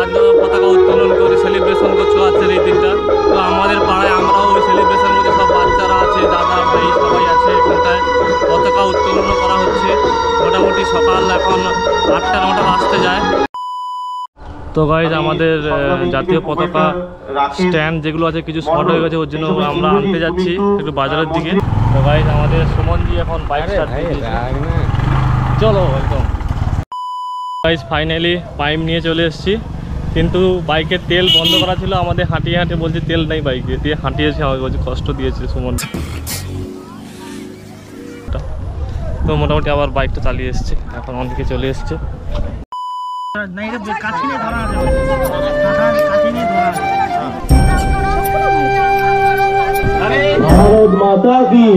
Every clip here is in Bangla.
জাতীয় পতাকা উত্তোলন করে সেলিব্রেশন করছিল আজকের এই দিনটা। তো আমাদের পাড়ায় আমরাও ওই সেলিব্রেশন করছি, সব বাচ্চারা আছে, দাদা ভাই সবাই আছে এখানটায়। পতাকা উত্তোলনও করা হচ্ছে। মোটামুটি সকাল এখন 8টা-9টা বাজতে যায়। তো গাইজ আমাদের জাতীয় পতাকা স্ট্যান্ড যেগুলো আছে কিছু শর্ট হয়ে গেছে, ওর জন্য আমরা আনতে যাচ্ছি একটু বাজারের দিকে। তো গাইজ আমাদের সুমনজি এখন বাইক স্টার্ট দিয়েছে, চলো একদম। গাইজ ফাইনালি পাইপ নিয়ে চলে এসেছি, কিন্তু বাইকের তেল বন্ধ করা ছিল। আমাদের হাঁটিয়ে হাঁটিয়ে বলছে তেল নেই বাইকে, দিয়ে হাঁটিয়েছে, আমাকে বলছে কষ্ট দিয়েছে সুমন। তো মোটামুটি আবার বাইকটা চালিয়ে এসছে, এখন অনেকে চলে এসছে। भारत माता की,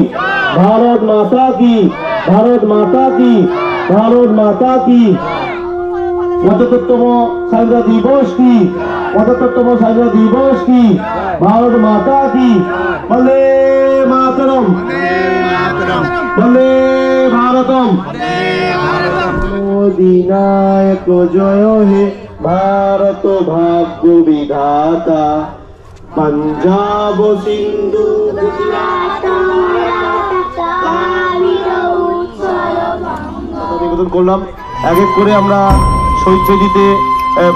भारत माता की, भारत माता की, भारत माता की 75तम स्वाधीनता दिवस की, 75तम स्वाधीनता दिवस की, भारत माता की, वंदे मातरम, वंदे भारतम, अधिनायक जय हे भारत भाग्य विधाता, पंजाब सिंधु নিবেদন করলাম। এক এক করে আমরা শহীদ বেদিতে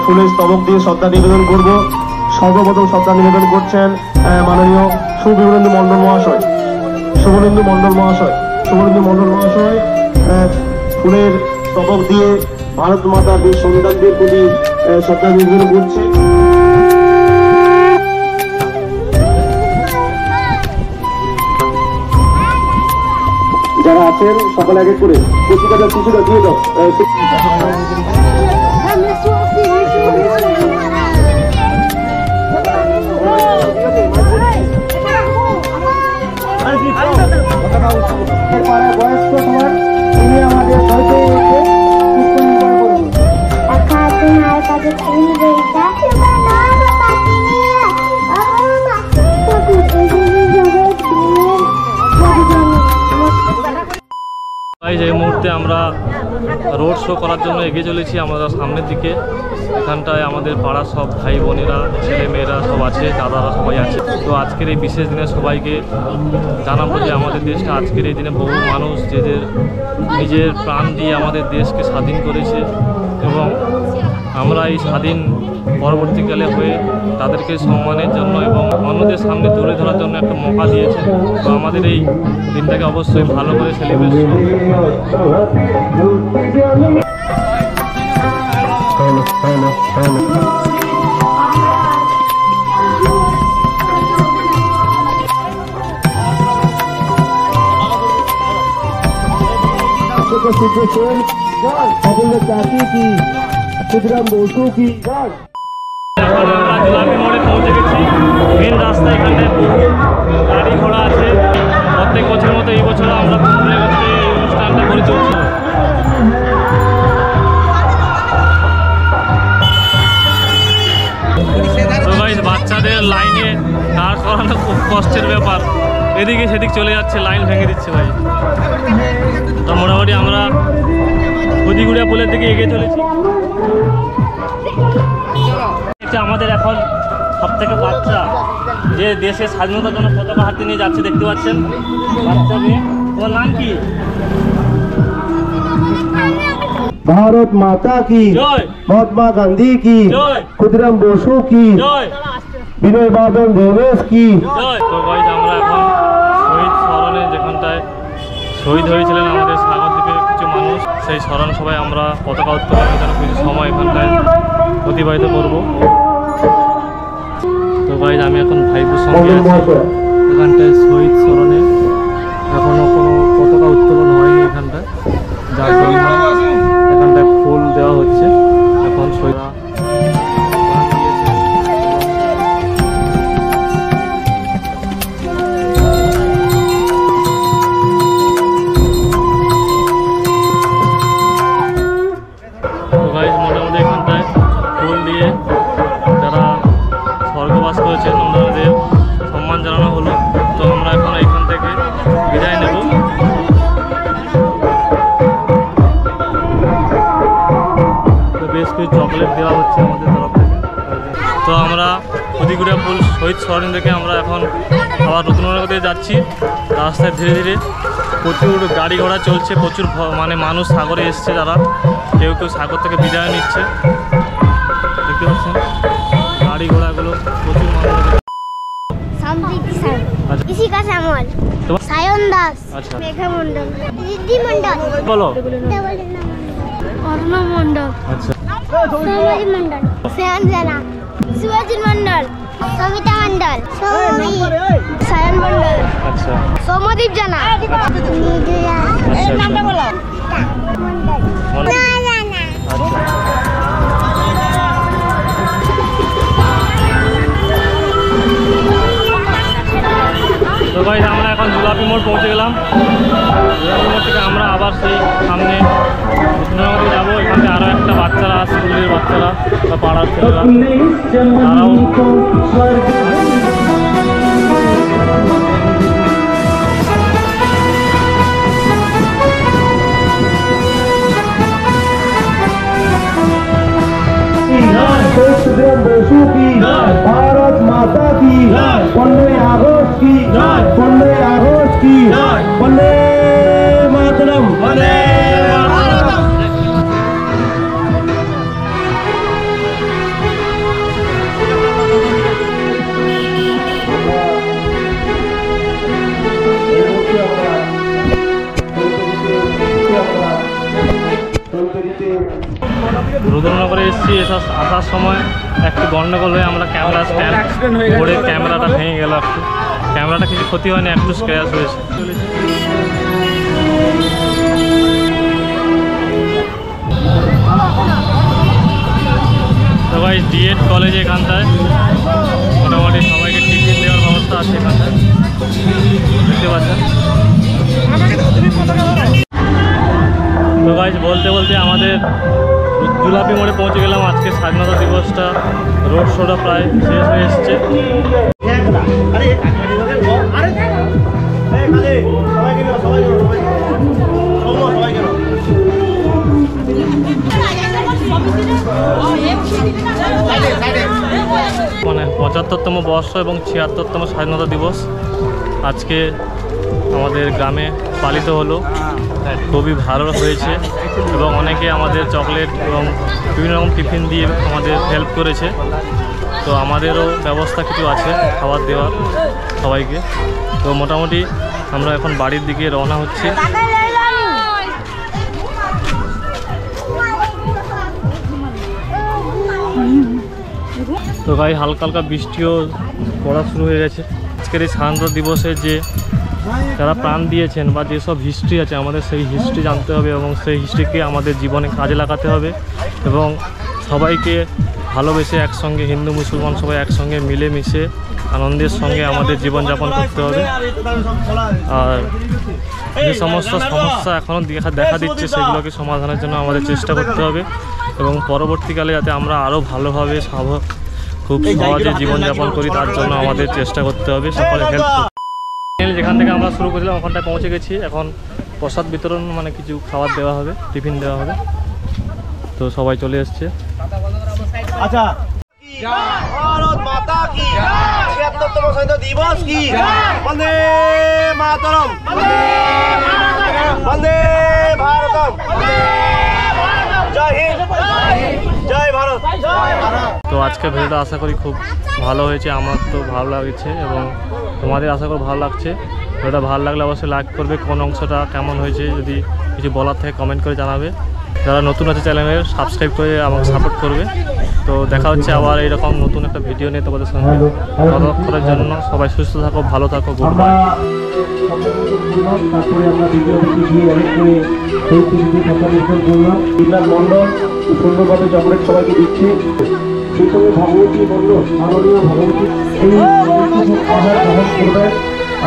ফুলের স্তবক দিয়ে শ্রদ্ধা নিবেদন করব। সর্বপ্রথম শ্রদ্ধা নিবেদন করছেন মাননীয় শুভেন্দু মণ্ডল মহাশয়, শুভেন্দু মণ্ডল মহাশয়, শুভেন্দু মণ্ডল মহাশয় ফুলের স্তবক দিয়ে ভারত মাতা বীর সন্তানদের প্রতি শ্রদ্ধা নিবেদন করছে। যারা আছেন সকালে এক এক করে পত্রিকাটা কিছুটা দিয়ে দাও। বয়স্ক সমাজ তিনি আমাদের এই মুহূর্তে আমরা রোড শো করার জন্য এগিয়ে চলেছি আমরা সামনের দিকে। এখানটায় আমাদের পাড়ার সব ভাই বোনেরা, ছেলে মেয়েরা সব আছে, দাদারা সবাই আছে। তো আজকের এই বিশেষ দিনে সবাইকে জানাবো যে আমাদের দেশটা আজকের এই দিনে বহু মানুষ নিজের প্রাণ দিয়ে আমাদের দেশকে স্বাধীন করেছে, এবং আমরা এই স্বাধীন পরবর্তীকালে হয়ে তাদেরকে সম্মানের জন্য এবং অন্যদের সামনে তুলে ধরার জন্য একটা মৌকা দিয়েছে। তো আমাদের এই দিনটাকে অবশ্যই ভালো করে সেলিব্রেশন ক্ষুদিরাম বসু কি জুলাপি মোড়ে পৌঁছে গেছি। মেন রাস্তা এখানে গাড়ি ঘোড়া আছে। প্রত্যেক বছরের মতো এই বছর আমরা এই অনুষ্ঠানটা করে চলছি। তো গাইস বাচ্চাদের লাইনে দাঁড় করানো খুব কষ্টের ব্যাপার, এদিকে সেদিক চলে যাচ্ছে, লাইন ভেঙে দিচ্ছে ভাই। তো মোটামুটি আমরা খুদিগুড়িয়া পুলের দিকে এগিয়ে চলেছি। আমাদের এখন সব থেকে বাচ্চা যে দেশের স্বাধীনতার জন্য পতাকা হাতে নিয়ে যাচ্ছে, দেখতে পাচ্ছেন বাচ্চা মেয়ে। তোমার নাম কি? भारत माता की, महात्मा गांधी की, ক্ষুদিরাম বসু की, বিনয় বাদল দেবেশ की। তো গাইস আমরা এখন শহীদ স্মরণে, যেখানটায় শহীদ হয়েছিলেন আমাদের সাগরদ্বীপের কিছু মানুষ, সেই স্মরণ সবাই আমরা পতাকা উত্তোলনের জন্য কিছু সময় এখানটায় অতিবাহিত করব। তো গাইস আমি এখন ভাইপুর সঙ্গে আছি এখানটায় শহীদ স্মরণে। এখনও কোনো পতাকা উত্তোলন হয়নি এখানটায়, যার জন্য এখানটায় ফুল দেওয়া হচ্ছে। এখন শহীদ মোটামুটি এখানটায় ফুল দিয়ে যারা স্বর্গবাস করেছেন ওনাদের সম্মান জানানো হলো। তো আমরা এখন এখান থেকে বিদায় নেব। তো বেশ কিছু চকলেট দেওয়া হচ্ছে আমাদের তরফ থেকে। আমরা ক্ষতিগুড়া পুল শহীদ সরণি থেকে আমরা এখন আবার নতুননগর দিকে যাচ্ছি। রাস্তায় ধীরে ধীরে প্রচুর গাড়ি ঘোড়া চলছে, প্রচুর মানে মানুষ সাগরে এসছে, যারা কেউ কেউ সাগর থেকে বিদায় নিচ্ছে। দেখতে পাচ্ছেন গাড়ি ঘোড়াগুলো প্রচুর মানুষ। इसी का श्यामल, सायन दास, अच्छा। मेघा मंडल, रिद्धि मंडल, বলো अरुणा मंडल, আচ্ছা सोमरी मंडल, श्याम जना, शिवाजी मंडल, सविता मंडल, सायन मंडल, আচ্ছা सोमदीप जना, अच्छा। बोलो मंडल। আচ্ছা তো ভাই আমরা এখন জুলাপি মোড় পৌঁছে গেলাম। জুলাপি মোড় থেকে আমরা আবার সেই সামনে নতুননগরে যাবো। এখানে আরও একটা বাচ্চারা আছে, স্কুলের বাচ্চারা বা পাড়ার ছেলেরা, তারাও भारत माता की 15 अगस्त की 15 अगस्त की वंदे मातरम वंदे मातरम। রুদ্রনগরে এসেছি। আসার সময় একটু গন্ডগোল হয়ে আমরা ক্যামেরা স্ট্যান্ড করে ক্যামেরাটা ভেঙে গেল। একটু ক্যামেরাটা কিছু ক্ষতি হয়নি, একটু স্ক্র্যাচ হয়েছে। তো ভাই ডিএড কলেজ এখানটায় মোটামুটি সবাইকে টিফিন দেওয়ার ব্যবস্থা আছে এখানটায়, দেখতে পাচ্ছেন। তো গাইজ বলতে বলতে আমাদের জুলাপি মোড়ে পৌঁছে গেলাম। আজকে স্বাধীনতা দিবসটা রোড শোটা প্রায় শেষ হয়ে এসছে। মানে 75তম বর্ষ এবং 76তম স্বাধীনতা দিবস আজকে আমাদের গ্রামে পালিত হলো। খুবই ভালো হয়েছে এবং অনেকে আমাদের চকলেট এবং বিভিন্ন রকম টিফিন দিয়ে আমাদের হেল্প করেছে। তো আমাদেরও ব্যবস্থা কিছু আছে খাবার দেওয়ার সবাইকে। তো মোটামুটি আমরা এখন বাড়ির দিকে রওনা হচ্ছি। তো গাই হালকা হালকা বৃষ্টিও পড়া শুরু হয়ে গেছে। আজকের এই স্বাধীনতা দিবসে যে যারা প্রাণ দিয়েছেন বা যেসব হিস্ট্রি আছে, আমাদের সেই হিস্ট্রি জানতে হবে এবং সেই হিস্ট্রিকে আমাদের জীবনে কাজে লাগাতে হবে এবং সবাইকে ভালোবেসে একসঙ্গে হিন্দু মুসলমান সবাই একসঙ্গে মিলেমিশে আনন্দের সঙ্গে আমাদের জীবনযাপন করতে হবে। আর যে সমস্ত সমস্যা এখনও দেখা দিচ্ছে সেগুলোকে সমাধানের জন্য আমাদের চেষ্টা করতে হবে এবং পরবর্তীকালে যাতে আমরা আরও ভালোভাবে খুব সহজে জীবনযাপন করি তার জন্য আমাদের চেষ্টা করতে হবে। সকলে হেল্প যেখান থেকে আমরা শুরু করেছিলাম ওখানটায় পৌঁছে গেছি। এখন প্রসাদ বিতরণ মানে কিছু খাবার দেওয়া হবে, টিফিন দেওয়া হবে। তো সবাই চলে এসছে। আচ্ছা, ভারত মাতা কি 76তম স্বাধীনতা দিবস কি বন্দে মাতরম বন্দে ভারতম জয় হিন্দ জয় ভারত। তো আজকে ভিডিওটা আশা করি খুব ভালো হয়েছে, আমার তো ভালো লাগছে এবং তোমাদের আশা করি ভালো লাগছে। ভিডিওটা ভালো লাগলে অবশ্যই লাইক করবে, কোন অংশটা কেমন হয়েছে যদি কিছু বলার থেকে কমেন্ট করে জানাবে। যারা নতুন আছে চ্যানেলে সাবস্ক্রাইব করে আমাকে সাপোর্ট করবে। তো দেখা হচ্ছে আবার এইরকম নতুন একটা ভিডিও নিয়ে তোমাদের সঙ্গে। ততক্ষণের জন্য সবাই সুস্থ থাকো, ভালো থাকো, গুড বাই। মন্ডল সুন্দরভাবে চকলেট সবাইকে দিচ্ছি। সেই সঙ্গে ভগবতী মন্ডল মাননীয় ভগবতী এই আহার গ্রহণ করবেন।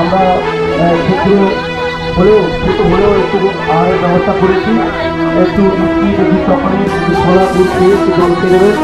আমরা ছোট হলেও একটু আহারের ব্যবস্থা করেছি। একটু মিষ্টি, একটু চকলেট, একটু খোলা দুধ খেয়ে একটু জল খেয়ে দেবেন।